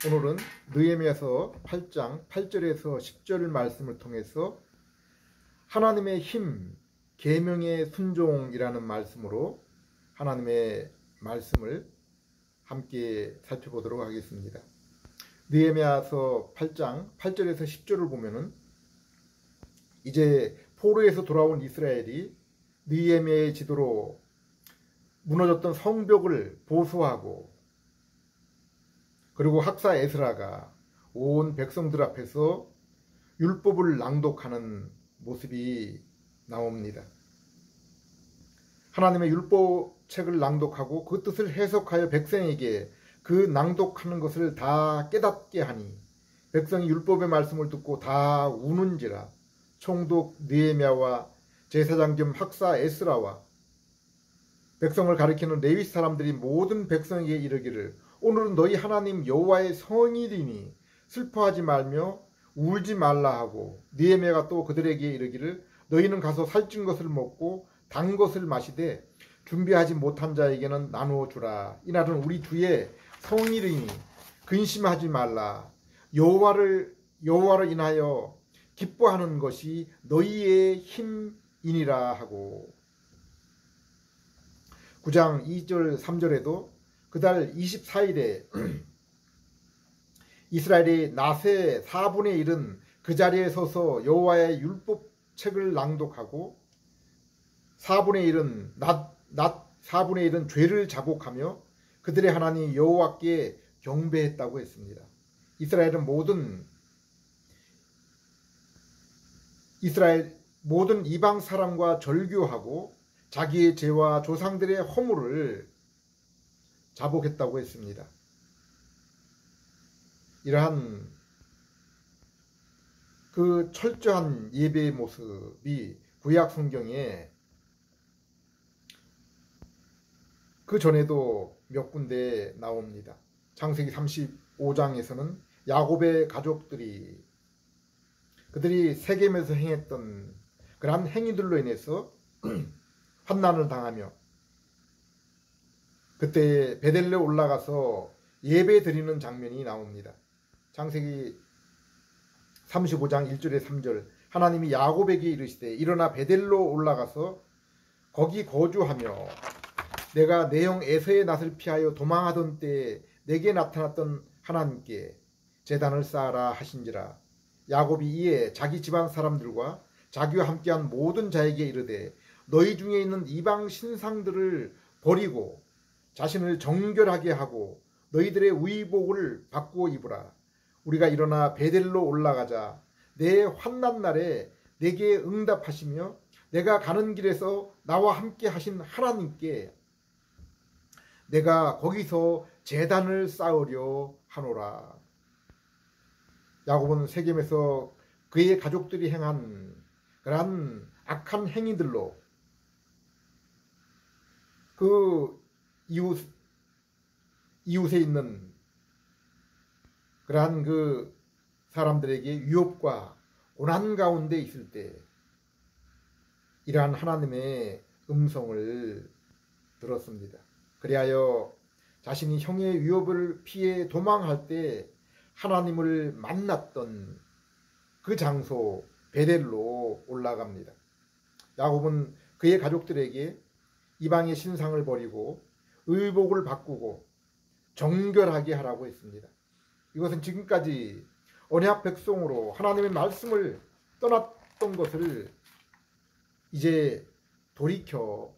오늘은 느헤미야서 8장 8절에서 10절 말씀을 통해서 하나님의 힘, 계명의 순종이라는 말씀으로 하나님의 말씀을 함께 살펴보도록 하겠습니다. 느헤미야서 8장 8절에서 10절을 보면은 이제 포로에서 돌아온 이스라엘이 느헤미야의 지도로 무너졌던 성벽을 보수하고, 그리고 학사 에스라가 온 백성들 앞에서 율법을 낭독하는 모습이 나옵니다. 하나님의 율법책을 낭독하고 그 뜻을 해석하여 백성에게 그 낭독하는 것을 다 깨닫게 하니 백성이 율법의 말씀을 듣고 다 우는지라. 총독 느헤미야와 제사장 겸 학사 에스라와 백성을 가리키는 레위 사람들이 모든 백성에게 이르기를, 오늘은 너희 하나님 여호와의 성일이니 슬퍼하지 말며 울지 말라 하고, 느헤미야가 또 그들에게 이르기를, 너희는 가서 살찐 것을 먹고 단 것을 마시되 준비하지 못한 자에게는 나누어 주라. 이날은 우리 주의 성일이니 근심하지 말라. 여호와를 인하여 기뻐하는 것이 너희의 힘이니라 하고. 9장 2절 3절에도 그달 24일에 이스라엘이 낮의 4분의 1은 그 자리에 서서 여호와의 율법책을 낭독하고 4분의 1은 낮 4분의 1은 죄를 자복하며 그들의 하나님 여호와께 경배했다고 했습니다. 이스라엘 모든 이방 사람과 절교하고 자기의 죄와 조상들의 허물을 자복했다고 했습니다. 이러한 그 철저한 예배의 모습이 구약 성경에 그 전에도 몇 군데 나옵니다. 창세기 35장에서는 야곱의 가족들이 그들이 세겜에서 행했던 그러한 행위들로 인해서 환난을 당하며 그때 베델레 올라가서 예배 드리는 장면이 나옵니다. 창세기 35장 1절에 3절, 하나님이 야곱에게 이르시되 일어나 베델로 올라가서 거기 거주하며 내가 내 형 에서의 낯을 피하여 도망하던 때에 내게 나타났던 하나님께 제단을 쌓아라 하신지라. 야곱이 이에 자기 집안 사람들과 자기와 함께한 모든 자에게 이르되 너희 중에 있는 이방 신상들을 버리고 자신을 정결하게 하고 너희들의 의복을 바꾸어 입으라. 우리가 일어나 베델로 올라가자. 내 환난 날에 내게 응답하시며 내가 가는 길에서 나와 함께 하신 하나님께 내가 거기서 제단을 쌓으려 하노라. 야곱은 세겜에서 그의 가족들이 행한 그러한 악한 행위들로 그 이웃에 있는 그러한 그 사람들에게 위협과 고난 가운데 있을 때 이러한 하나님의 음성을 들었습니다. 그리하여 자신이 형의 위협을 피해 도망할 때 하나님을 만났던 그 장소 베델로 올라갑니다. 야곱은 그의 가족들에게 이방의 신상을 버리고 의복을 바꾸고 정결하게 하라고 했습니다. 이것은 지금까지 언약 백성으로 하나님의 말씀을 떠났던 것을 이제 돌이켜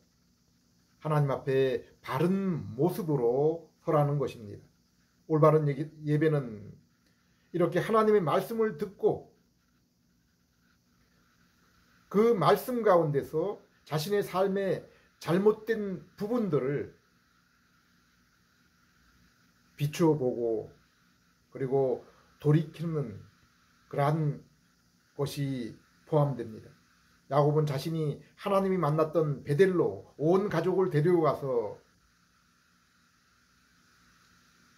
하나님 앞에 바른 모습으로 서라는 것입니다. 올바른 예배는 이렇게 하나님의 말씀을 듣고 그 말씀 가운데서 자신의 삶의 잘못된 부분들을 비추어 보고 그리고 돌이키는 그러한 것이 포함됩니다. 야곱은 자신이 하나님이 만났던 베델로 온 가족을 데려가서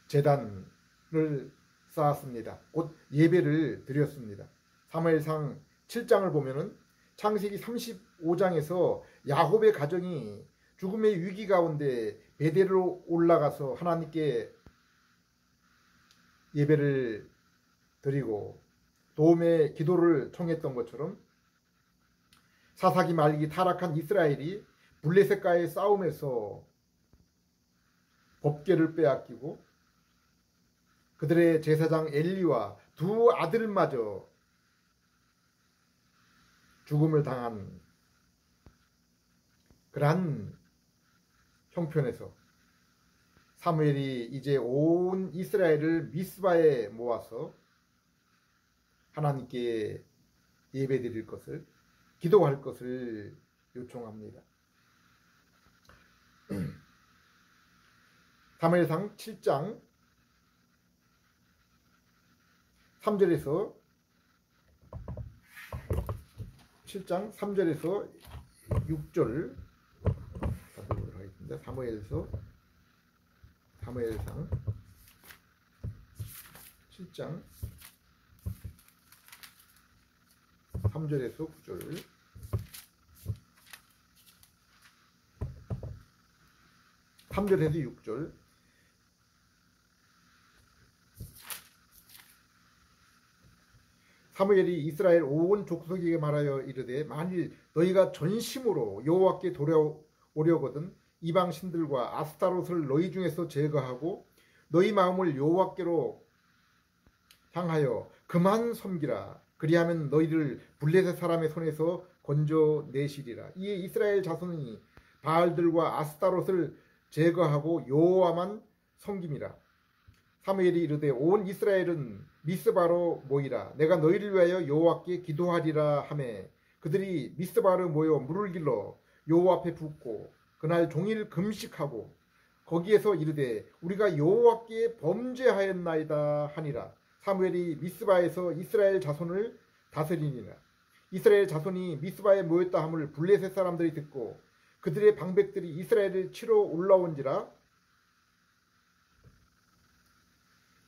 제단을 쌓았습니다. 곧 예배를 드렸습니다. 사무엘상 7장을 보면은 창세기 35장에서 야곱의 가정이 죽음의 위기 가운데 베델로 올라가서 하나님께 예배를 드리고 도움의 기도를 청했던 것처럼 사사기 말기 타락한 이스라엘이 블레셋과의 싸움에서 법궤를 빼앗기고 그들의 제사장 엘리와 두 아들마저 죽음을 당한 그러한 형편에서 사무엘이 이제 온 이스라엘을 미스바에 모아서 하나님께 예배드릴 것을, 기도할 것을 요청합니다. 사무엘상 7장 3절에서 6절 보도록 하겠습니다. 사무엘상 7장 3절에서 9절. (3절에서 6절) 사무엘이 이스라엘 온 족속에게 말하여 이르되 만일 너희가 전심으로 여호와께 돌아오려거든 이방 신들과 아스타롯을 너희 중에서 제거하고 너희 마음을 여호와께로 향하여 그만 섬기라. 그리하면 너희를 블레셋 사람의 손에서 건져내시리라. 이에 이스라엘 자손이 바알들과 아스타롯을 제거하고 여호와만 섬김이라. 사무엘이 이르되 온 이스라엘은 미스바로 모이라. 내가 너희를 위하여 여호와께 기도하리라 하매 그들이 미스바로 모여 물을 길러 여호와 앞에 붓고 그날 종일 금식하고 거기에서 이르되 우리가 여호와께 범죄하였나이다 하니라. 사무엘이 미스바에서 이스라엘 자손을 다스리니라. 이스라엘 자손이 미스바에 모였다 함을 블레셋 사람들이 듣고 그들의 방백들이 이스라엘을 치러 올라온지라.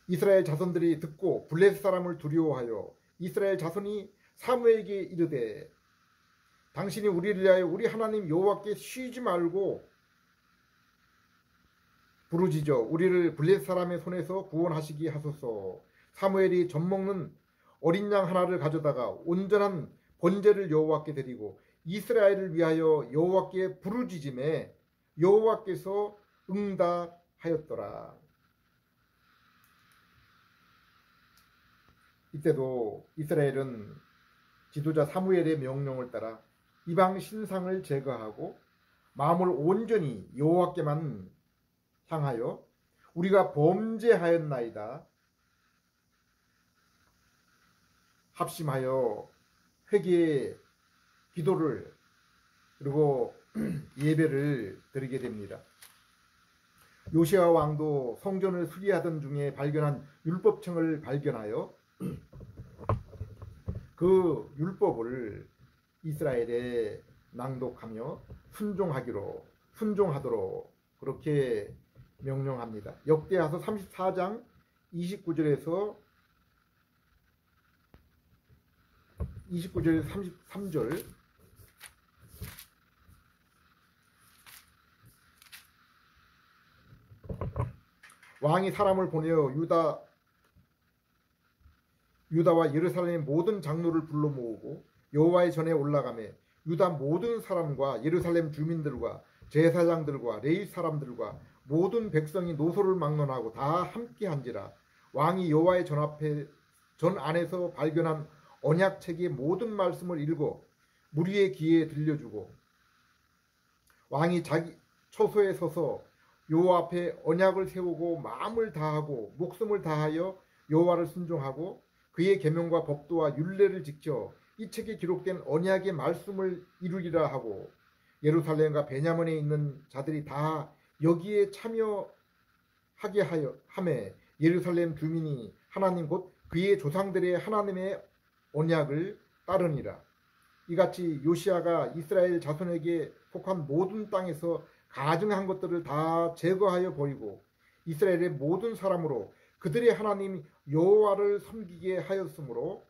이스라엘 자손들이 듣고 블레셋 사람을 두려워하여 이스라엘 자손이 사무엘에게 이르되 당신이 우리를 위하여 우리 하나님 여호와께 쉬지 말고 부르짖어 우리를 블레셋 사람의 손에서 구원하시기 하소서. 사무엘이 젖먹는 어린 양 하나를 가져다가 온전한 번제를 여호와께 드리고 이스라엘을 위하여 여호와께 부르짖음에 여호와께서 응답하였더라. 이때도 이스라엘은 지도자 사무엘의 명령을 따라 이방 신상을 제거하고 마음을 온전히 여호와께만 향하여 우리가 범죄하였나이다 합심하여 회개의 기도를 그리고 예배를 드리게 됩니다. 요시야 왕도 성전을 수리하던 중에 발견한 율법청을 발견하여 그 율법을 이스라엘에 낭독하며 순종하도록 그렇게 명령합니다. 역대하서 34장 29절에서 33절 왕이 사람을 보내어 유다와 예루살렘의 모든 장로를 불러 모으고 여호와의 전에 올라가매 유다 모든 사람과 예루살렘 주민들과 제사장들과 레위 사람들과 모든 백성이 노소를 막론하고 다 함께한지라. 왕이 여호와의 전 안에서 발견한 언약책의 모든 말씀을 읽어 무리의 귀에 들려주고 왕이 자기 처소에 서서 여호와 앞에 언약을 세우고 마음을 다하고 목숨을 다하여 여호와를 순종하고 그의 계명과 법도와 율례를 지켜 이 책에 기록된 언약의 말씀을 이루리라 하고 예루살렘과 베냐민에 있는 자들이 다 여기에 참여하게 하매 예루살렘 주민이 하나님 곧 그의 조상들의 하나님의 언약을 따르니라. 이같이 요시야가 이스라엘 자손에게 속한 모든 땅에서 가증한 것들을 다 제거하여 버리고 이스라엘의 모든 사람으로 그들의 하나님 여호와를 섬기게 하였으므로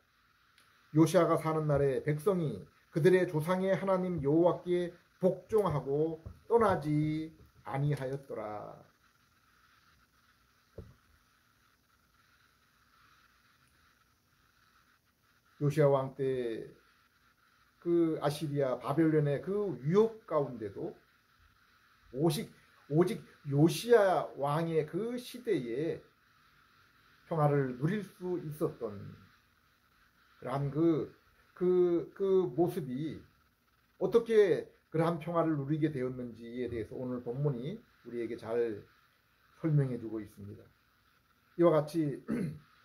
요시야가 사는 날에 백성이 그들의 조상의 하나님 여호와께 복종하고 떠나지 아니하였더라. 요시야 왕 때 그 아시리아 바벨론의 그 위협 가운데도 오직 요시야 왕의 그 시대에 평화를 누릴 수 있었던 그러한 그 모습이 어떻게 그러한 평화를 누리게 되었는지에 대해서 오늘 본문이 우리에게 잘 설명해 주고 있습니다. 이와 같이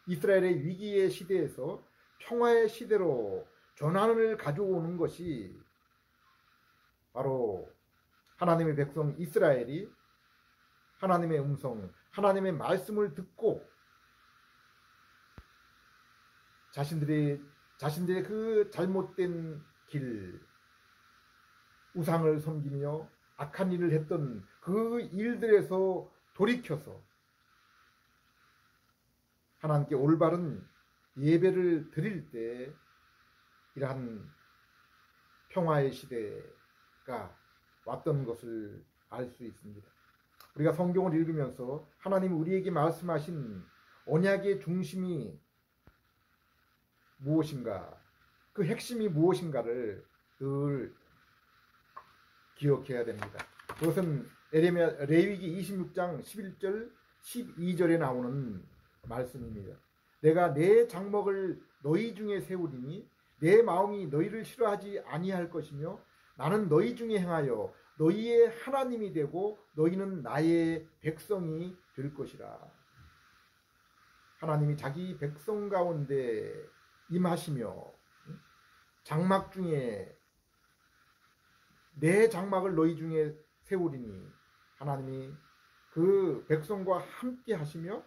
이스라엘의 위기의 시대에서 평화의 시대로 전환을 가져오는 것이 바로 하나님의 백성 이스라엘이 하나님의 음성, 하나님의 말씀을 듣고 자신들의 그 잘못된 길, 우상을 섬기며 악한 일을 했던 그 일들에서 돌이켜서 하나님께 올바른 예배를 드릴 때 이러한 평화의 시대가 왔던 것을 알 수 있습니다. 우리가 성경을 읽으면서 하나님이 우리에게 말씀하신 언약의 중심이 무엇인가, 그 핵심이 무엇인가를 늘 기억해야 됩니다. 그것은 레위기 26장 11절 12절에 나오는 말씀입니다. 내가 내 장막을 너희 중에 세우리니 내 마음이 너희를 싫어하지 아니할 것이며 나는 너희 중에 행하여 너희의 하나님이 되고 너희는 나의 백성이 될 것이라. 하나님이 자기 백성 가운데 임하시며 장막 중에 내 장막을 너희 중에 세우리니 하나님이 그 백성과 함께 하시며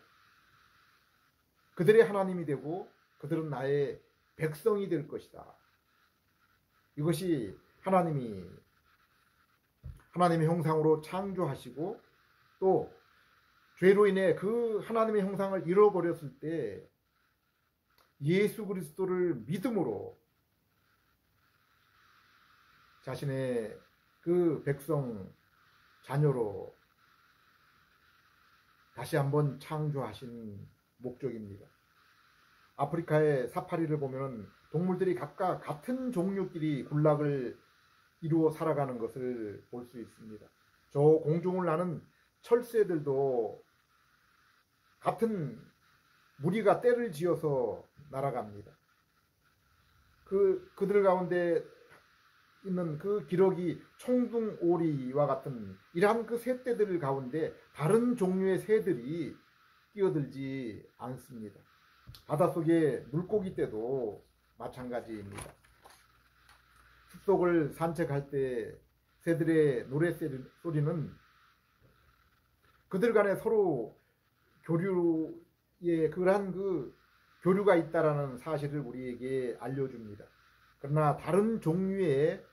그들의 하나님이 되고 그들은 나의 백성이 될 것이다. 이것이 하나님의 형상으로 창조하시고 또 죄로 인해 그 하나님의 형상을 잃어버렸을 때 예수 그리스도를 믿음으로 자신의 그 백성 자녀로 다시 한번 창조하신 목적입니다. 아프리카의 사파리를 보면 동물들이 각각 같은 종류끼리 군락을 이루어 살아가는 것을 볼 수 있습니다. 저 공중을 나는 철새들도 같은 무리가 떼를 지어서 날아갑니다. 그들 가운데 있는 그 기러기 청둥오리와 같은 이러한 그 새떼들 가운데 다른 종류의 새들이 끼어들지 않습니다. 바닷속의 물고기 떼도 마찬가지입니다. 숲속을 산책할 때 새들의 노랫소리는 그들 간에 서로 교류의 그러한 그 교류가 있다라는 사실을 우리에게 알려줍니다. 그러나 다른 종류의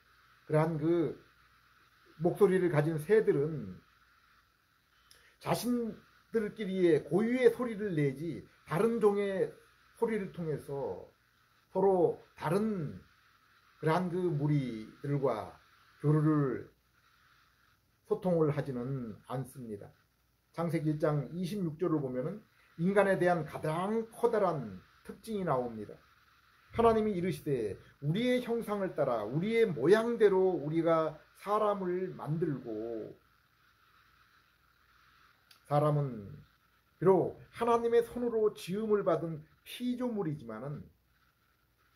그러한 그 목소리를 가진 새들은 자신들끼리의 고유의 소리를 내지 다른 종의 소리를 통해서 서로 다른 그러한 그 무리들과 소통을 하지는 않습니다. 창세기 1장 26절을 보면은 인간에 대한 가장 커다란 특징이 나옵니다. 하나님이 이르시되 우리의 형상을 따라 우리의 모양대로 우리가 사람을 만들고 사람은 비록 하나님의 손으로 지음을 받은 피조물이지만은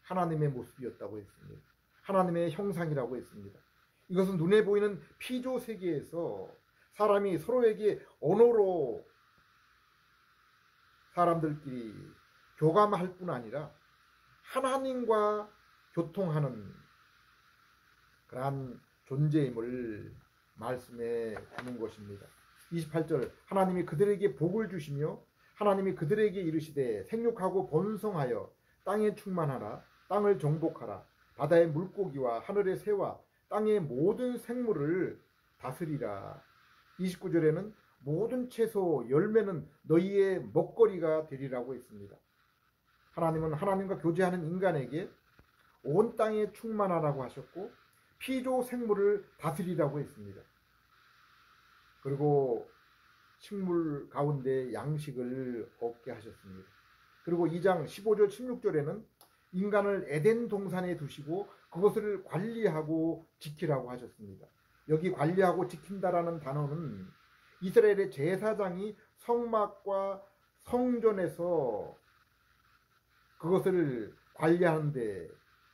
하나님의 모습이었다고 했습니다. 하나님의 형상이라고 했습니다. 이것은 눈에 보이는 피조 세계에서 사람이 서로에게 언어로 사람들끼리 교감할 뿐 아니라 하나님과 교통하는 그러한 존재임을 말씀해 주는 것입니다. 28절 하나님이 그들에게 복을 주시며 하나님이 그들에게 이르시되 생육하고 번성하여 땅에 충만하라 땅을 정복하라 바다의 물고기와 하늘의 새와 땅의 모든 생물을 다스리라. 29절에는 모든 채소 열매는 너희의 먹거리가 되리라고 했습니다. 하나님은 하나님과 교제하는 인간에게 온 땅에 충만하라고 하셨고 피조 생물을 다스리라고 했습니다. 그리고 식물 가운데 양식을 얻게 하셨습니다. 그리고 2장 15절 16절에는 인간을 에덴 동산에 두시고 그것을 관리하고 지키라고 하셨습니다. 여기 관리하고 지킨다라는 단어는 이스라엘의 제사장이 성막과 성전에서 그것을 관리하는데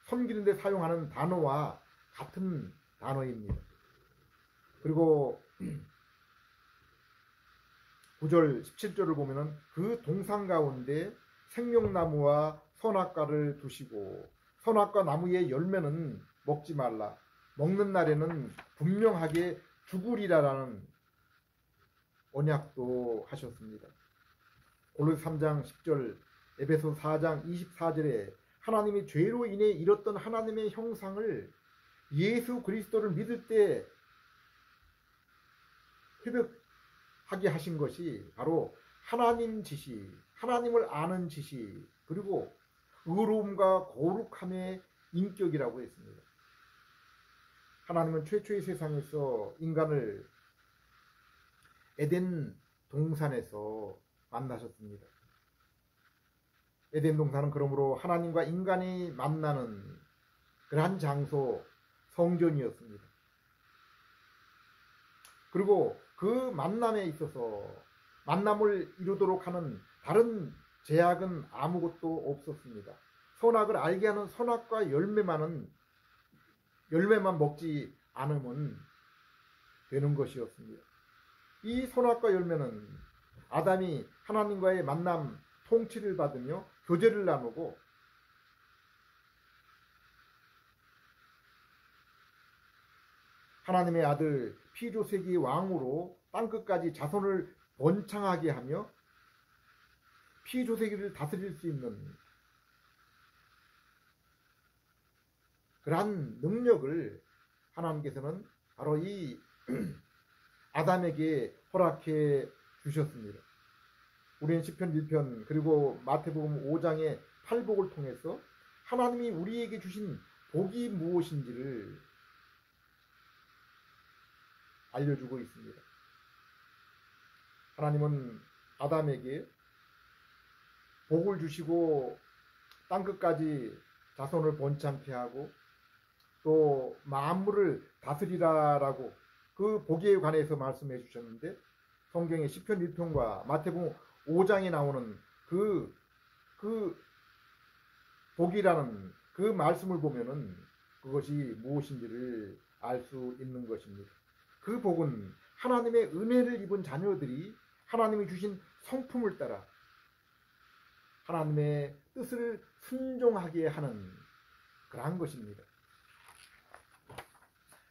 섬기는데 사용하는 단어와 같은 단어입니다. 그리고 9절 17절을 보면은 그 동산 가운데 생명나무와 선악과를 두시고 선악과 나무의 열매는 먹지 말라. 먹는 날에는 분명하게 죽으리라라는 언약도 하셨습니다. 골로새 3장 10절, 에베소 4장 24절에 하나님이 죄로 인해 잃었던 하나님의 형상을 예수 그리스도를 믿을 때 회복하게 하신 것이 바로 하나님 지시, 하나님을 아는 지시, 그리고 의로움과 거룩함의 인격이라고 했습니다. 하나님은 최초의 세상에서 인간을 에덴 동산에서 만나셨습니다. 에덴 동산은 그러므로 하나님과 인간이 만나는 그러한 장소, 성전이었습니다. 그리고 그 만남에 있어서 만남을 이루도록 하는 다른 제약은 아무것도 없었습니다. 선악을 알게 하는 선악과 열매만 먹지 않으면 되는 것이었습니다. 이 선악과 열매는 아담이 하나님과의 만남 통치를 받으며 교제를 나누고 하나님의 아들 피조세기 왕으로 땅끝까지 자손을 번창하게 하며 피조세기를 다스릴 수 있는 그러한 능력을 하나님께서는 바로 이 아담에게 허락해 주셨습니다. 우리는 시편 1편 그리고 마태복음 5장의 팔복을 통해서 하나님이 우리에게 주신 복이 무엇인지를 알려주고 있습니다. 하나님은 아담에게 복을 주시고 땅끝까지 자손을 번창케 하고 또 만물을 다스리라라고 그 복에 관해서 말씀해 주셨는데 성경의 시편 1편과 마태복음 5장에 나오는 그 복이라는 그 말씀을 보면은 그것이 무엇인지를 알 수 있는 것입니다. 그 복은 하나님의 은혜를 입은 자녀들이 하나님이 주신 성품을 따라 하나님의 뜻을 순종하게 하는 그러한 것입니다.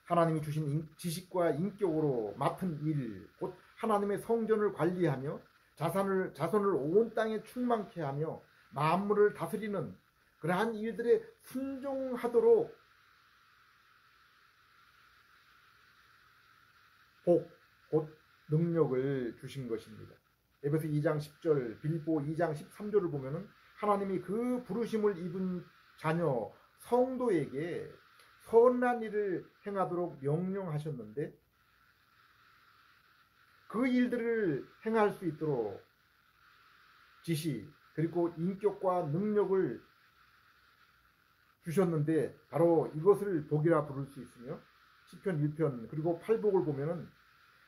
하나님이 주신 지식과 인격으로 맡은 일, 곧 하나님의 성전을 관리하며 자손을 온 땅에 충만케 하며 만물을 다스리는 그러한 일들에 순종하도록 복, 곧 능력을 주신 것입니다. 에베소 2장 10절, 빌립보 2장 13절을 보면은 하나님이 그 부르심을 입은 자녀 성도에게 선한 일을 행하도록 명령하셨는데 그 일들을 행할 수 있도록 지시 그리고 인격과 능력을 주셨는데 바로 이것을 복이라 부를 수 있으며 시편 1편 그리고 팔복을 보면은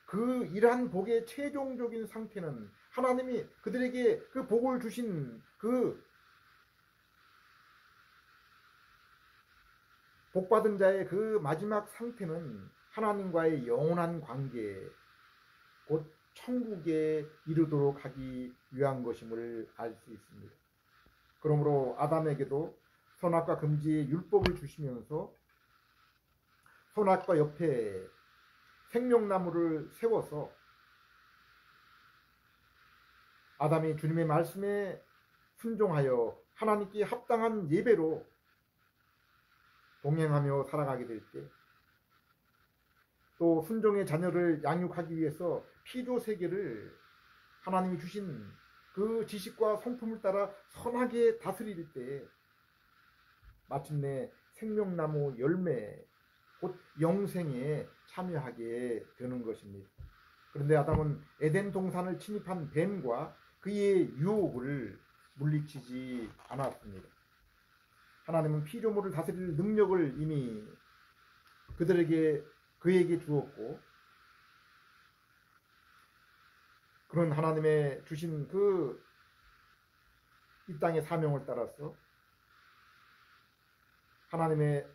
그 이러한 복의 최종적인 상태는 하나님이 그들에게 그 복을 주신 그 복받은 자의 그 마지막 상태는 하나님과의 영원한 관계 곧 천국에 이르도록 하기 위한 것임을 알 수 있습니다. 그러므로 아담에게도 선악과 금지의 율법을 주시면서 선악과 옆에 생명나무를 세워서 아담이 주님의 말씀에 순종하여 하나님께 합당한 예배로 동행하며 살아가게 될 때 또 순종의 자녀를 양육하기 위해서 피조세계를 하나님이 주신 그 지식과 성품을 따라 선하게 다스릴 때 마침내 생명나무 열매 곧 영생에 참여하게 되는 것입니다. 그런데 아담은 에덴 동산을 침입한 뱀과 그의 유혹을 물리치지 않았습니다. 하나님은 피조물을 다스릴 능력을 이미 그에게 주었고, 그런 하나님의 주신 이 땅의 사명을 따라서 하나님의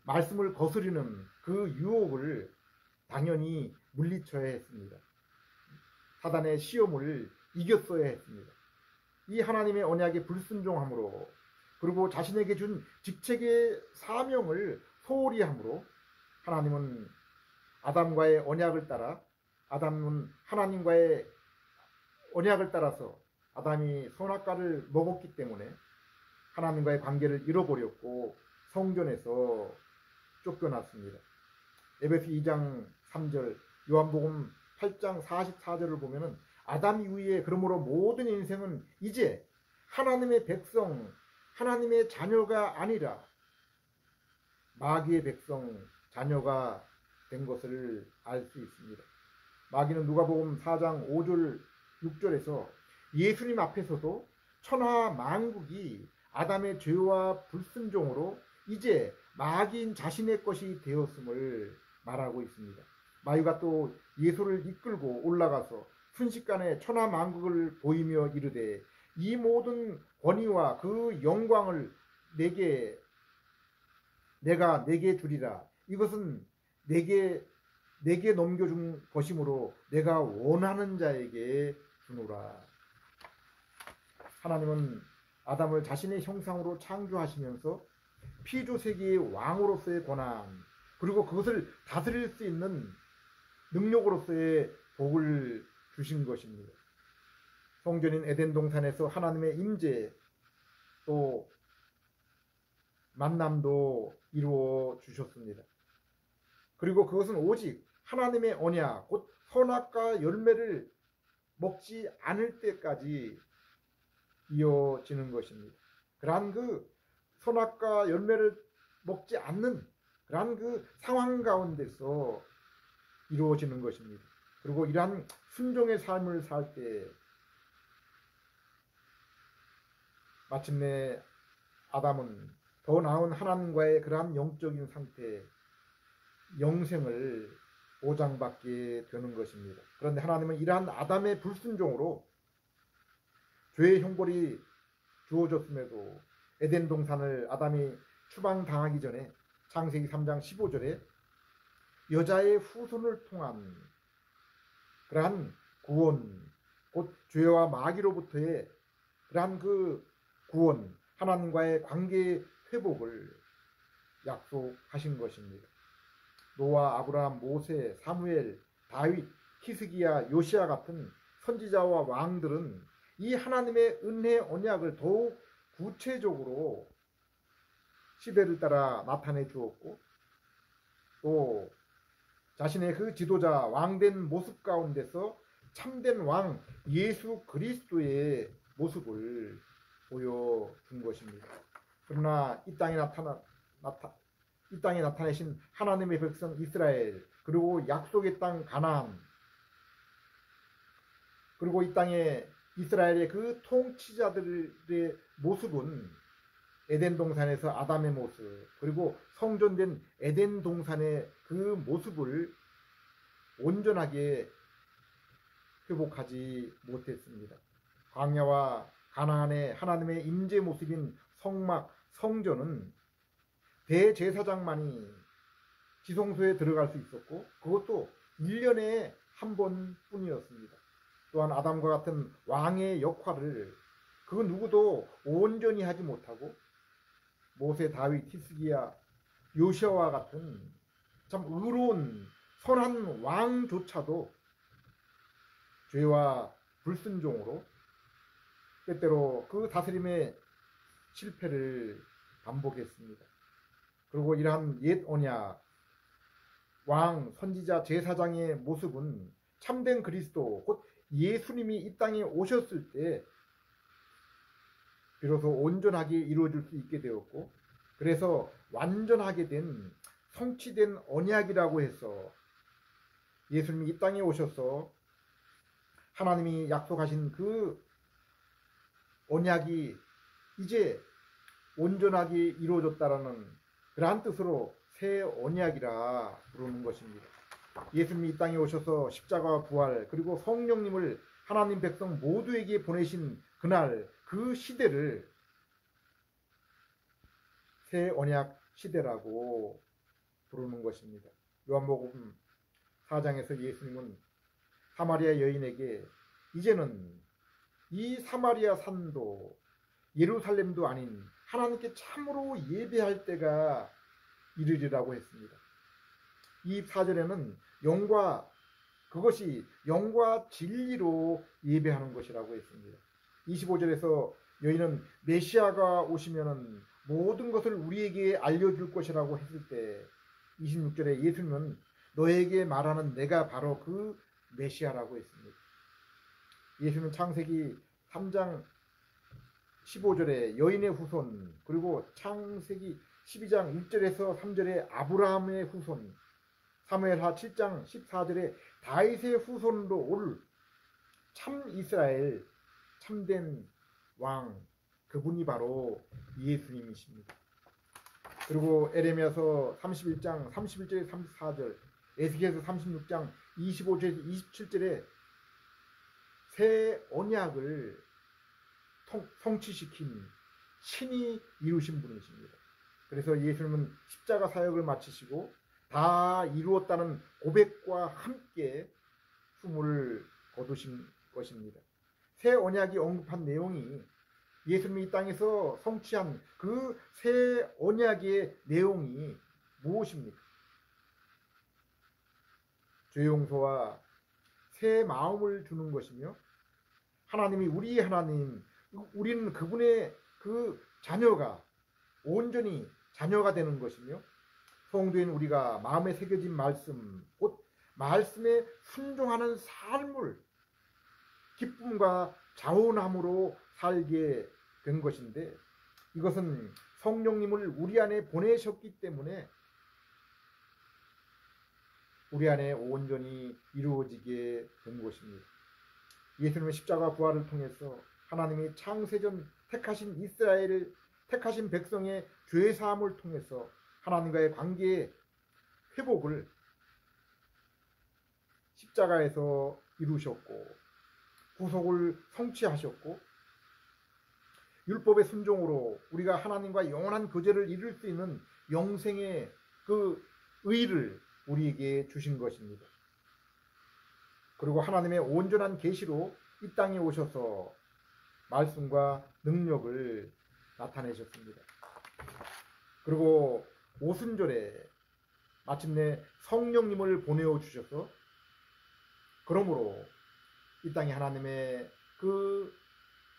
말씀을 거스르는 그 유혹을 당연히 물리쳐야 했습니다. 사단의 시험을 이겼어야 했습니다. 이 하나님의 언약에 불순종함으로, 그리고 자신에게 준 직책의 사명을 소홀히 함으로 하나님은 아담과의 언약을 따라, 아담은 하나님과의 언약을 따라서 아담이 선악과를 먹었기 때문에 하나님과의 관계를 잃어버렸고 성전에서 쫓겨났습니다. 에베소 2장 3절, 요한복음 8장 44절을 보면은 아담 이후에 그러므로 모든 인생은 이제 하나님의 백성, 하나님의 자녀가 아니라 마귀의 백성, 자녀가 된 것을 알 수 있습니다. 마귀는 누가복음 4장 5절 6절에서 예수님 앞에서도 천하 만국이 아담의 죄와 불순종으로 이제 마귀인 자신의 것이 되었음을 말하고 있습니다. 마귀가 또 예수를 이끌고 올라가서 순식간에 천하 만국을 보이며 이르되 이 모든 권위와 그 영광을 내가 내게 주리라. 이것은 내게 넘겨준 것이므로 내가 원하는 자에게 주노라. 하나님은 아담을 자신의 형상으로 창조하시면서 피조세계의 왕으로서의 권한, 그리고 그것을 다스릴 수 있는 능력으로서의 복을 주신 것입니다. 성전인 에덴 동산에서 하나님의 임재, 또 만남도 이루어 주셨습니다. 그리고 그것은 오직 하나님의 언약, 곧 선악과 열매를 먹지 않을 때까지 이어지는 것입니다. 그러한 선악과 열매를 먹지 않는 그러한 상황 가운데서 이루어지는 것입니다. 그리고 이러한 순종의 삶을 살 때 마침내 아담은 더 나은 하나님과의 그러한 영적인 상태, 영생을 보장받게 되는 것입니다. 그런데 하나님은 이러한 아담의 불순종으로 죄의 형벌이 주어졌음에도 에덴 동산을 아담이 추방당하기 전에 창세기 3장 15절에 여자의 후손을 통한 그러한 구원, 곧 죄와 마귀로부터의 그러한 구원, 하나님과의 관계 회복을 약속하신 것입니다. 노아, 아브라함, 모세, 사무엘, 다윗, 히스기야, 요시야 같은 선지자와 왕들은 이 하나님의 은혜 언약을 더욱 구체적으로 시대를 따라 나타내 주었고, 또 자신의 지도자 왕된 모습 가운데서 참된 왕 예수 그리스도의 모습을 보여준 것입니다. 그러나 이 땅에 나타내신 하나님의 백성 이스라엘, 그리고 약속의 땅 가나안, 그리고 이 땅에 이스라엘의 통치자들의 모습은 에덴 동산에서 아담의 모습, 그리고 성전된 에덴 동산의 모습을 온전하게 회복하지 못했습니다. 광야와 가나안의 하나님의 임재 모습인 성막, 성전은 대제사장만이 지성소에 들어갈 수 있었고, 그것도 1년에 한 번뿐이었습니다. 또한 아담과 같은 왕의 역할을 그 누구도 온전히 하지 못하고 모세, 다윗, 히스기야, 요시아와 같은 참 의로운 선한 왕조차도 죄와 불순종으로 때때로 다스림의 실패를 반복했습니다. 그리고 이러한 옛 언약, 왕, 선지자, 제사장의 모습은 참된 그리스도, 곧 예수님이 이 땅에 오셨을 때 비로소 온전하게 이루어질 수 있게 되었고, 그래서 완전하게 된 성취된 언약이라고 해서 예수님이 이 땅에 오셔서 하나님이 약속하신 언약이 이제 온전하게 이루어졌다라는 그러한 뜻으로 새 언약이라 부르는 것입니다. 예수님이 이 땅에 오셔서 십자가와 부활 그리고 성령님을 하나님 백성 모두에게 보내신 그날 그 시대를 새 언약 시대라고 부르는 것입니다. 요한복음 4장에서 예수님은 사마리아 여인에게 이제는 이 사마리아 산도 예루살렘도 아닌 하나님께 참으로 예배할 때가 이르리라고 했습니다. 이 4절에는 그것이 영과 진리로 예배하는 것이라고 했습니다. 25절에서 여인은 메시아가 오시면은 모든 것을 우리에게 알려줄 것이라고 했을 때 26절에 예수님은 너에게 말하는 내가 바로 그 메시아라고 했습니다. 예수님은 창세기 3장 15절에 여인의 후손 그리고 창세기 12장 1절에서 3절에 아브라함의 후손 사무엘하 7장 14절에 다윗의 후손으로 올 참 이스라엘 참된 왕 그분이 바로 예수님이십니다. 그리고 에레미야서 31장 31절에 34절 에스겔서 36장 25절에서 27절에 새 언약을 성취시킨 신이 이루신 분이십니다. 그래서 예수님은 십자가 사역을 마치시고 다 이루었다는 고백과 함께 숨을 거두신 것입니다. 새 언약이 언급한 내용이 예수님이 이 땅에서 성취한 그 새 언약의 내용이 무엇입니까? 죄 용서와 새 마음을 주는 것이며 하나님이 우리의 하나님 우리는 그분의 그 자녀가 온전히 자녀가 되는 것이며 성도인 우리가 마음에 새겨진 말씀 곧 말씀에 순종하는 삶을 기쁨과 자원함으로 살게 된 것인데 이것은 성령님을 우리 안에 보내셨기 때문에 우리 안에 온전히 이루어지게 된 것입니다. 예수님의 십자가 부활을 통해서 하나님이 창세전 택하신 이스라엘을 택하신 백성의 죄사함을 통해서 하나님과의 관계의 회복을 십자가에서 이루셨고 구속을 성취하셨고 율법의 순종으로 우리가 하나님과 영원한 교제를 이룰 수 있는 영생의 그 의를 우리에게 주신 것입니다. 그리고 하나님의 온전한 계시로 이 땅에 오셔서 말씀과 능력을 나타내셨습니다. 그리고 오순절에 마침내 성령님을 보내어 주셔서 그러므로 이 땅에 하나님의 그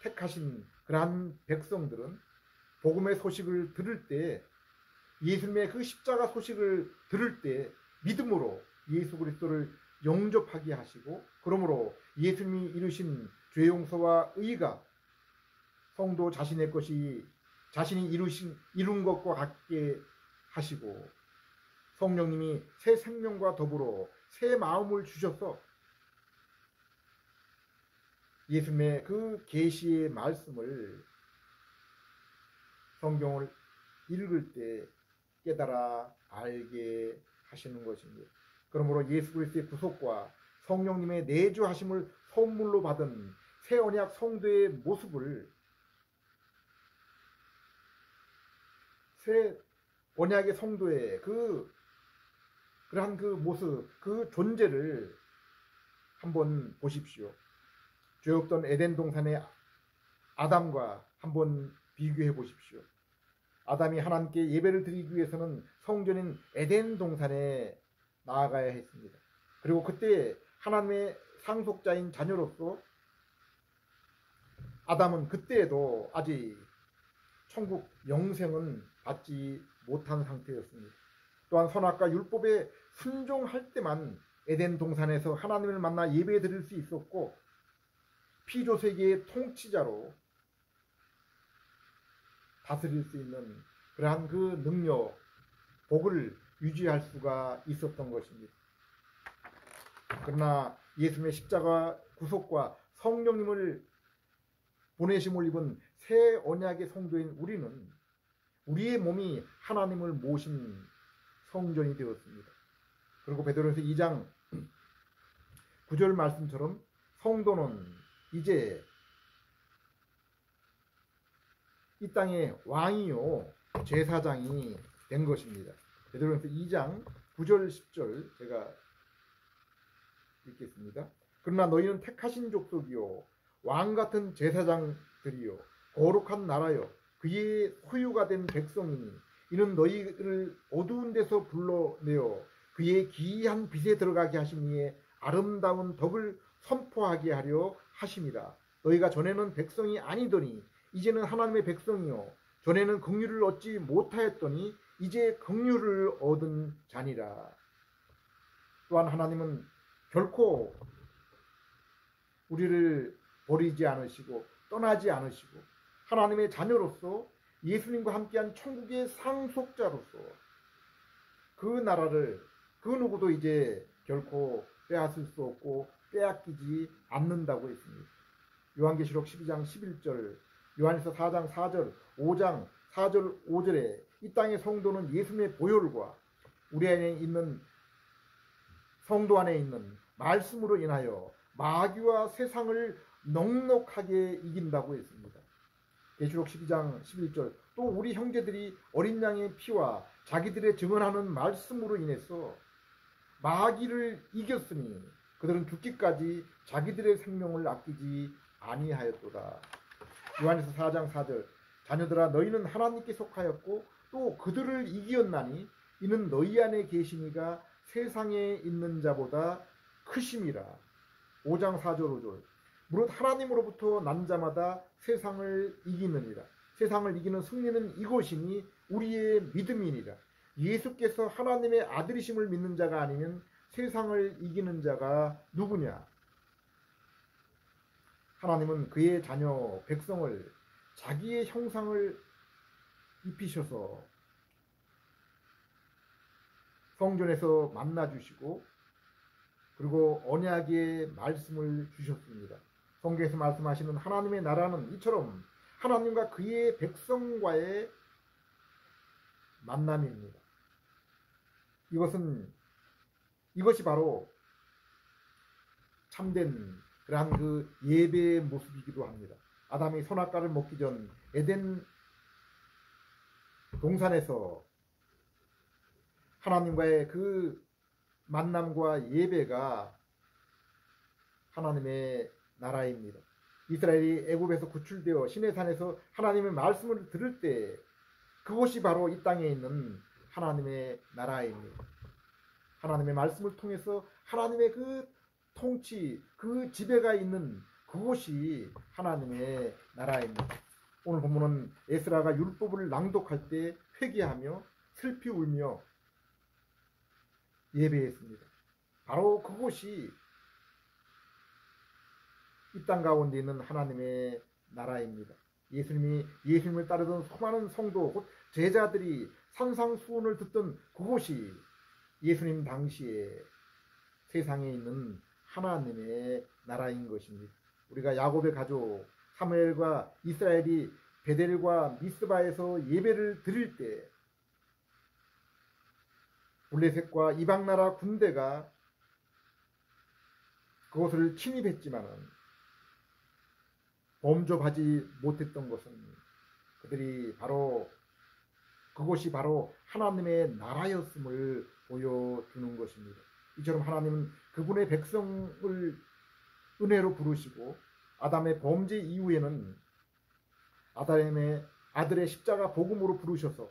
택하신 그러한 백성들은 복음의 소식을 들을 때 예수님의 그 십자가 소식을 들을 때 믿음으로 예수 그리스도를 영접하게 하시고 그러므로 예수님이 이루신 죄 용서와 의가 성도 자신의 것이 자신이 이룬 것과 같게 하시고 성령님이 새 생명과 더불어 새 마음을 주셔서 예수님의 그 계시의 말씀을 성경을 읽을 때 깨달아 알게 하시는 것입니다. 그러므로 예수 그리스도의 구속과 성령님의 내주하심을 선물로 받은 새 언약 성도의 모습을 새 언약의 성도의 그러한 그 모습, 그 존재를 한번 보십시오. 죄 없던 에덴 동산의 아담과 한번 비교해 보십시오. 아담이 하나님께 예배를 드리기 위해서는 성전인 에덴 동산에 나아가야 했습니다. 그리고 그때 하나님의 상속자인 자녀로서 아담은 그때에도 아직 천국 영생은 받지 못한 상태였습니다. 또한 선악과 율법에 순종할 때만 에덴 동산에서 하나님을 만나 예배 드릴 수 있었고 피조세계의 통치자로 다스릴 수 있는 그러한 그 능력, 복을 유지할 수가 있었던 것입니다. 그러나 예수님의 십자가 구속과 성령님을 보내심을 입은 새 언약의 성도인 우리는 우리의 몸이 하나님을 모신 성전이 되었습니다. 그리고 베드로전서 2장 9절 말씀처럼 성도는 이제 이 땅의 왕이요 제사장이 된 것입니다. 베드로전서 2장 9절 10절 제가 읽겠습니다. 그러나 너희는 택하신 족속이요 왕같은 제사장들이요 거룩한 나라요 그의 소유가 된 백성이니 이는 너희를 어두운 데서 불러내어 그의 기이한 빛에 들어가게 하심이에 아름다운 덕을 선포하게 하려 하심이라. 너희가 전에는 백성이 아니더니 이제는 하나님의 백성이요 전에는 긍휼을 얻지 못하였더니 이제 긍휼을 얻은 자니라. 또한 하나님은 결코 우리를 버리지 않으시고 떠나지 않으시고 하나님의 자녀로서 예수님과 함께한 천국의 상속자로서 그 나라를 그 누구도 이제 결코 빼앗을 수 없고 빼앗기지 않는다고 했습니다. 요한계시록 12장 11절, 요한일서 4장 4절, 5장 4절 5절에 이 땅의 성도는 예수님의 보혈과 우리 안에 있는 성도 안에 있는 말씀으로 인하여 마귀와 세상을 넉넉하게 이긴다고 했습니다. 계시록 12장 11절 또 우리 형제들이 어린 양의 피와 자기들의 증언하는 말씀으로 인해서 마귀를 이겼으니 그들은 죽기까지 자기들의 생명을 아끼지 아니하였도다. 요한일서 4장 4절 자녀들아 너희는 하나님께 속하였고 또 그들을 이기었나니 이는 너희 안에 계시니가 세상에 있는 자보다 크심이라. 5장 4절 5절 무릇 하나님으로부터 난 자마다 세상을 이기느니라. 세상을 이기는 승리는 이것이니 우리의 믿음이니라. 예수께서 하나님의 아들이심을 믿는 자가 아니면 세상을 이기는 자가 누구냐? 하나님은 그의 자녀 백성을 자기의 형상을 입히셔서 성전에서 만나주시고 그리고 언약의 말씀을 주셨습니다. 성경에서 말씀하시는 하나님의 나라는 이처럼 하나님과 그의 백성과의 만남입니다. 이것이 바로 참된 그러한 그 예배의 모습이기도 합니다. 아담이 선악과를 먹기 전 에덴 동산에서 하나님과의 그 만남과 예배가 하나님의 나라입니다. 이스라엘이 애굽에서 구출되어 시내산에서 하나님의 말씀을 들을 때 그것이 바로 이 땅에 있는 하나님의 나라입니다. 하나님의 말씀을 통해서 하나님의 그 통치, 그 지배가 있는 그것이 하나님의 나라입니다. 오늘 본문은 에스라가 율법을 낭독할 때 회개하며 슬피 울며 예배했습니다. 바로 그것이 이 땅 가운데 있는 하나님의 나라입니다. 예수님을 따르던 수많은 성도, 곧 제자들이 산상수훈을 듣던 그곳이 예수님 당시에 세상에 있는 하나님의 나라인 것입니다. 우리가 야곱의 가족 사무엘과 이스라엘이 베델과 미스바에서 예배를 드릴 때 블레셋과 이방나라 군대가 그것을 침입했지만은 범접하지 못했던 것은 그것이 바로 하나님의 나라였음을 보여주는 것입니다. 이처럼 하나님은 그분의 백성을 은혜로 부르시고 아담의 범죄 이후에는 아담의 아들의 십자가 복음으로 부르셔서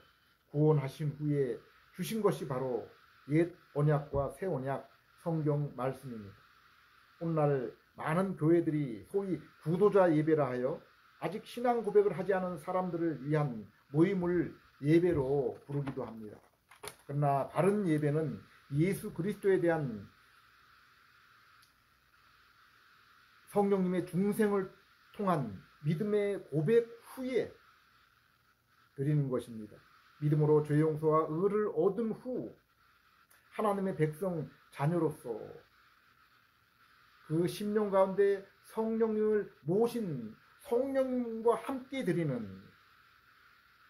구원하신 후에 주신 것이 바로 옛 언약과 새 언약 성경 말씀입니다. 오늘날 많은 교회들이 소위 구도자 예배라 하여 아직 신앙 고백을 하지 않은 사람들을 위한 모임을 예배로 부르기도 합니다. 그러나 바른 예배는 예수 그리스도에 대한 성령님의 중생을 통한 믿음의 고백 후에 드리는 것입니다. 믿음으로 죄 용서와 의를 얻은 후 하나님의 백성 자녀로서 그 심령 가운데 성령님을 모신 성령님과 함께 드리는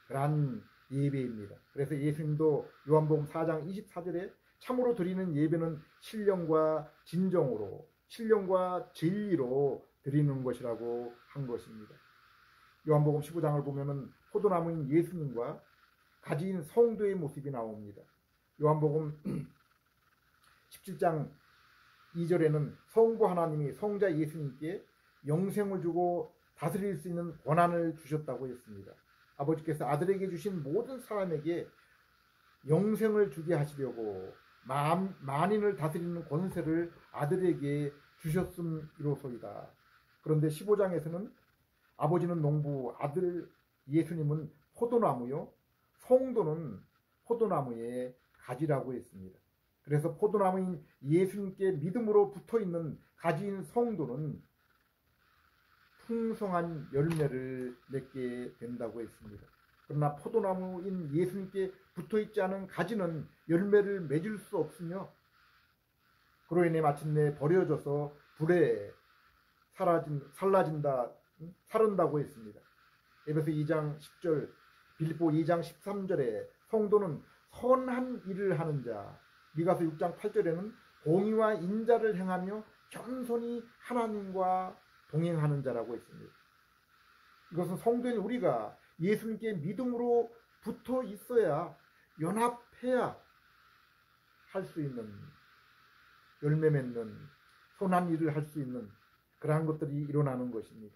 그러한 예배입니다. 그래서 예수님도 요한복음 4장 24절에 참으로 드리는 예배는 신령과 진정으로, 신령과 진리로 드리는 것이라고 한 것입니다. 요한복음 15장을 보면은 포도나무인 예수님과 가지인 성도의 모습이 나옵니다. 요한복음 17장 2절에는 성부 하나님이 성자 예수님께 영생을 주고 다스릴 수 있는 권한을 주셨다고 했습니다. 아버지께서 아들에게 주신 모든 사람에게 영생을 주게 하시려고 만인을 다스리는 권세를 아들에게 주셨음이로소이다. 그런데 15장에서는 아버지는 농부, 아들 예수님은 포도나무요, 성도는 포도나무의 가지라고 했습니다. 그래서 포도나무인 예수님께 믿음으로 붙어있는 가지인 성도는 풍성한 열매를 맺게 된다고 했습니다. 그러나 포도나무인 예수님께 붙어있지 않은 가지는 열매를 맺을 수 없으며 그로 인해 마침내 버려져서 불에 사른다고 했습니다. 에베소 2장 10절, 빌립보 2장 13절에 성도는 선한 일을 하는 자, 미가서 6장 8절에는 공의와 인자를 행하며 겸손히 하나님과 동행하는 자라고 했습니다. 이것은 성도인 우리가 예수님께 믿음으로 붙어 있어야, 연합해야 할 수 있는, 열매 맺는 선한 일을 할 수 있는 그러한 것들이 일어나는 것입니다.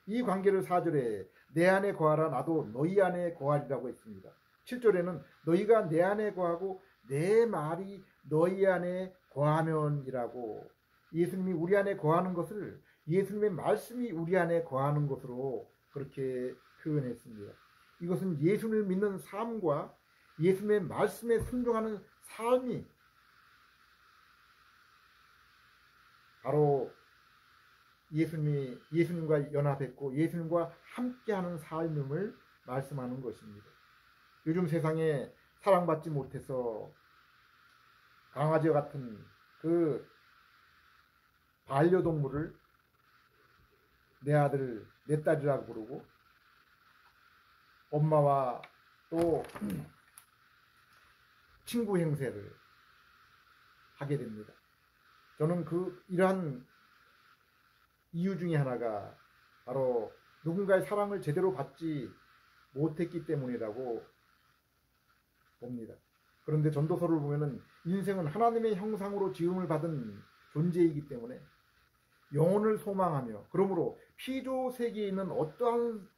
이 관계를 4절에 내 안에 거하라 나도 너희 안에 거하리라고 했습니다. 7절에는 너희가 내 안에 거하고 내 말이 너희 안에 거하면이라고, 예수님이 우리 안에 거하는 것을 예수님의 말씀이 우리 안에 거하는 것으로 그렇게 표현했습니다. 이것은 예수님을 믿는 삶과 예수님의 말씀에 순종하는 삶이 바로 예수님과 연합했고 예수님과 함께하는 삶임을 말씀하는 것입니다. 요즘 세상에 사랑받지 못해서 강아지와 같은 그 반려동물을 내 아들, 내 딸이라고 부르고 엄마와 또 친구 행세를 하게 됩니다. 저는 이러한 이유 중에 하나가 바로 누군가의 사랑을 제대로 받지 못했기 때문이라고 봅니다. 그런데 전도서를 보면은 인생은 하나님의 형상으로 지음을 받은 존재이기 때문에 영혼을 소망하며, 그러므로 피조 세계에 있는 어떠한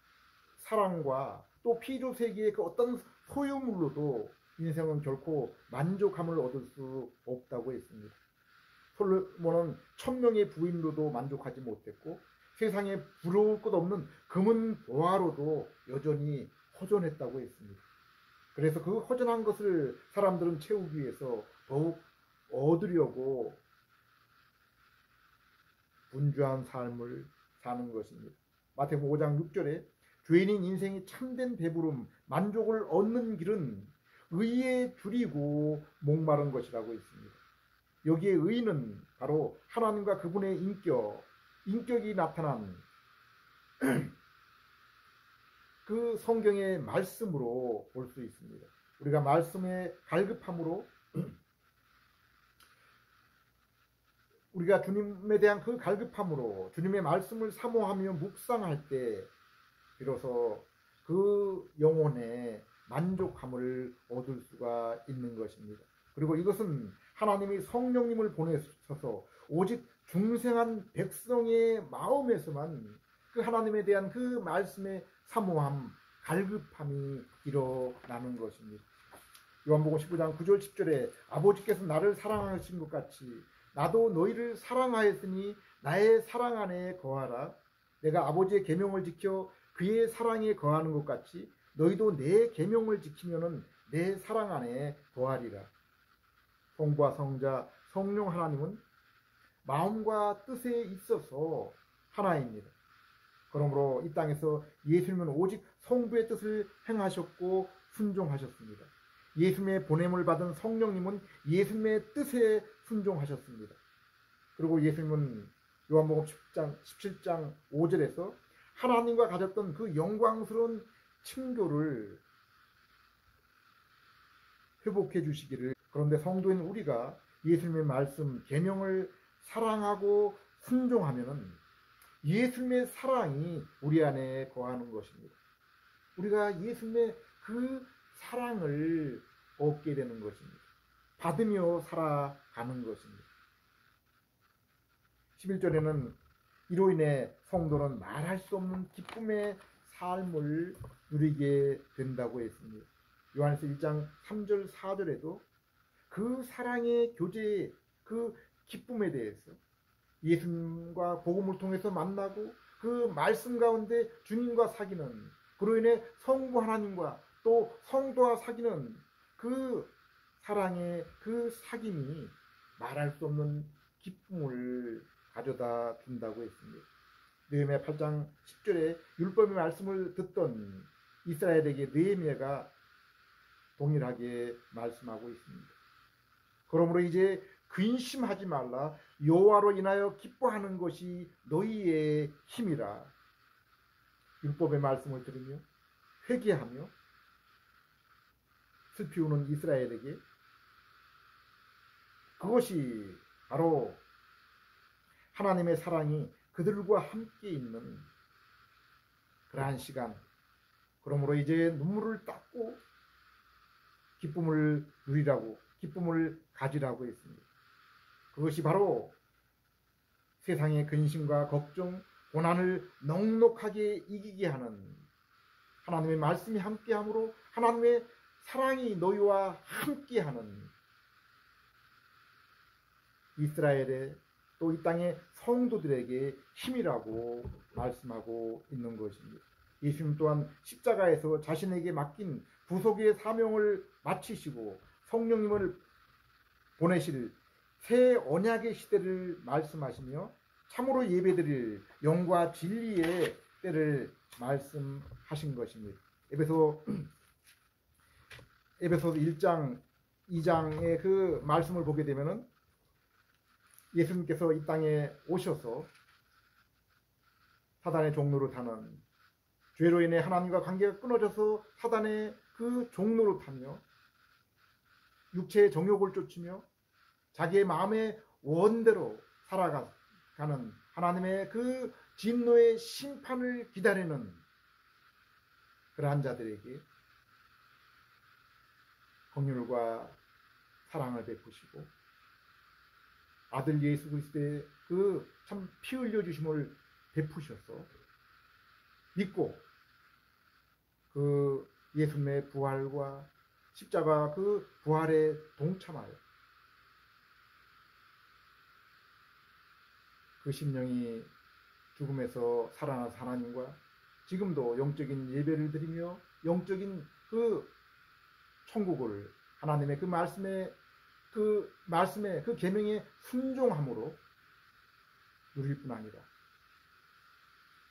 사랑과 또 피조 세계의 그 어떤 소유물로도 인생은 결코 만족함을 얻을 수 없다고 했습니다. 솔로몬은 1000명의 부인로도 만족하지 못했고 세상에 부러울 것 없는 금은 보화로도 여전히 허전했다고 했습니다. 그래서 그 허전한 것을 사람들은 채우기 위해서 더욱 얻으려고 분주한 삶을 사는 것입니다. 마태복음 5장 6절에 죄인인 인생이 참된 배부름, 만족을 얻는 길은 의에 줄이고 목마른 것이라고 했습니다. 여기에 의는 바로 하나님과 그분의 인격이 나타난 그 성경의 말씀으로 볼 수 있습니다. 우리가 말씀의 갈급함으로 우리가 주님에 대한 그 갈급함으로 주님의 말씀을 사모하며 묵상할 때 비로소 그 영혼의 만족함을 얻을 수가 있는 것입니다. 그리고 이것은 하나님이 성령님을 보내셔서 오직 중생한 백성의 마음에서만 그 하나님에 대한 그 말씀의 사모함, 갈급함이 일어나는 것입니다. 요한복음 19장 9절 10절에 아버지께서 나를 사랑하신 것 같이 나도 너희를 사랑하였으니 나의 사랑 안에 거하라. 내가 아버지의 계명을 지켜 그의 사랑에 거하는 것 같이 너희도 내 계명을 지키면은 내 사랑 안에 거하리라. 성부와 성자, 성령 하나님은 마음과 뜻에 있어서 하나입니다. 그러므로 이 땅에서 예수님은 오직 성부의 뜻을 행하셨고 순종하셨습니다. 예수님의 보냄을 받은 성령님은 예수님의 뜻에 순종하셨습니다. 그리고 예수님은 요한복음 17장 5절에서 하나님과 가졌던 그 영광스러운 친교를 회복해 주시기를. 그런데 성도인 우리가 예수님의 말씀, 계명을 사랑하고 순종하면은 예수님의 사랑이 우리 안에 거하는 것입니다. 우리가 예수님의 그 사랑을 얻게 되는 것입니다. 받으며 살아가는 것입니다. 11절에는 이로 인해 성도는 말할 수 없는 기쁨의 삶을 누리게 된다고 했습니다. 요한일서 1장 3절 4절에도 그 사랑의 교제의 그 기쁨에 대해서 예수님과 복음을 통해서 만나고 그 말씀 가운데 주님과 사귀는, 그로 인해 성부 하나님과 또 성도와 사귀는 그 사랑의 그 사귐이 말할 수 없는 기쁨을 가져다 준다고 했습니다. 느헤미야 8장 10절에 율법의 말씀을 듣던 이스라엘에게 느헤미야가 동일하게 말씀하고 있습니다. 그러므로 이제 근심하지 말라. 여호와로 인하여 기뻐하는 것이 너희의 힘이라. 율법의 말씀을 들으며 회개하며 슬피 우는 이스라엘에게 그것이 바로 하나님의 사랑이 그들과 함께 있는 그러한 시간. 그러므로 이제 눈물을 닦고 기쁨을 누리라고, 기쁨을 가지라고 했습니다. 그것이 바로 세상의 근심과 걱정, 고난을 넉넉하게 이기게 하는 하나님의 말씀이 함께함으로 하나님의 사랑이 너희와 함께하는 이스라엘의 또 이 땅의 성도들에게 힘이라고 말씀하고 있는 것입니다. 예수님 또한 십자가에서 자신에게 맡긴 부속의 사명을 마치시고 성령님을 보내실 새 언약의 시대를 말씀하시며 참으로 예배드릴 영과 진리의 때를 말씀하신 것입니다. 에베소서 1장 2장의 그 말씀을 보게 되면은 예수님께서 이 땅에 오셔서 사단의 종로를 타는, 죄로 인해 하나님과 관계가 끊어져서 사단의 그 종로를 타며 육체의 정욕을 쫓으며 자기의 마음의 원대로 살아가는 하나님의 그 진노의 심판을 기다리는 그러한 자들에게 긍휼과 사랑을 베푸시고 아들 예수 그리스도의 그 참 피 흘려 주심을 베푸셔서 믿고 그 예수님의 부활과 십자가 그 부활에 동참하여 그 심령이 죽음에서 살아나서 하나님과 지금도 영적인 예배를 드리며 영적인 그 천국을 하나님의 그 말씀에 그 계명에 순종함으로 누릴 뿐 아니라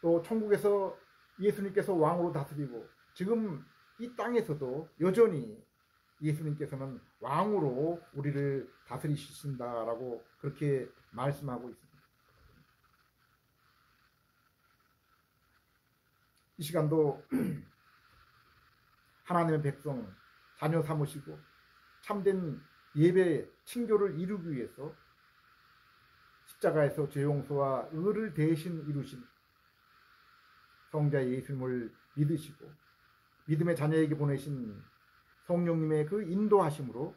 또 천국에서 예수님께서 왕으로 다스리고 지금 이 땅에서도 여전히 예수님께서는 왕으로 우리를 다스리신다라고 그렇게 말씀하고 있습니다. 이 시간도 하나님의 백성 자녀 삼으시고 참된 예배 친교를 이루기 위해서 십자가에서 죄 용서와 의를 대신 이루신 성자 예수님을 믿으시고 믿음의 자녀에게 보내신 성령님의 그 인도하심으로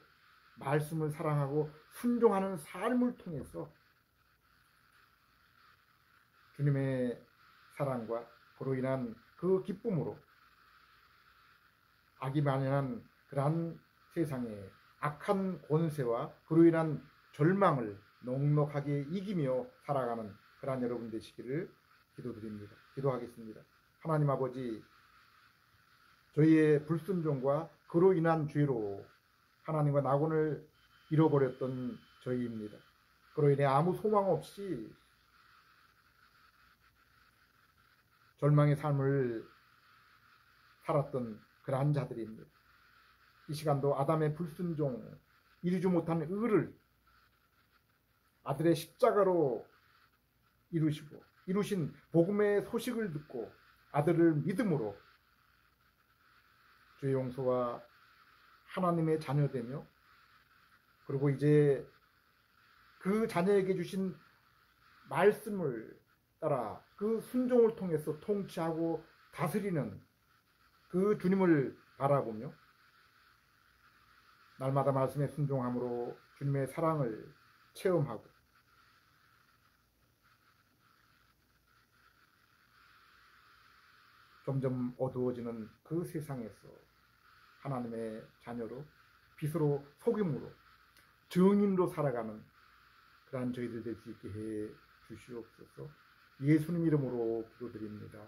말씀을 사랑하고 순종하는 삶을 통해서 주님의 사랑과 그로 인한 그 기쁨으로 악이 만연한 그러한 세상에 악한 권세와 그로 인한 절망을 넉넉하게 이기며 살아가는 그러한 여러분 되시기를 기도드립니다. 기도하겠습니다. 하나님 아버지, 저희의 불순종과 그로 인한 죄로 하나님과 낙원을 잃어버렸던 저희입니다. 그로 인해 아무 소망 없이 절망의 삶을 살았던 그러한 자들입니다. 이 시간도 아담의 불순종, 이루지 못한 의를 아들의 십자가로 이루신 복음의 소식을 듣고 아들을 믿음으로 죄 용서와 하나님의 자녀되며, 그리고 이제 그 자녀에게 주신 말씀을 따라 그 순종을 통해서 통치하고 다스리는 그 주님을 바라보며 날마다 말씀에 순종함으로 주님의 사랑을 체험하고 점점 어두워지는 그 세상에서 하나님의 자녀로, 빛으로, 소금으로, 증인으로 살아가는 그러한 저희들 될 수 있게 해 주시옵소서. 예수님 이름으로 기도드립니다.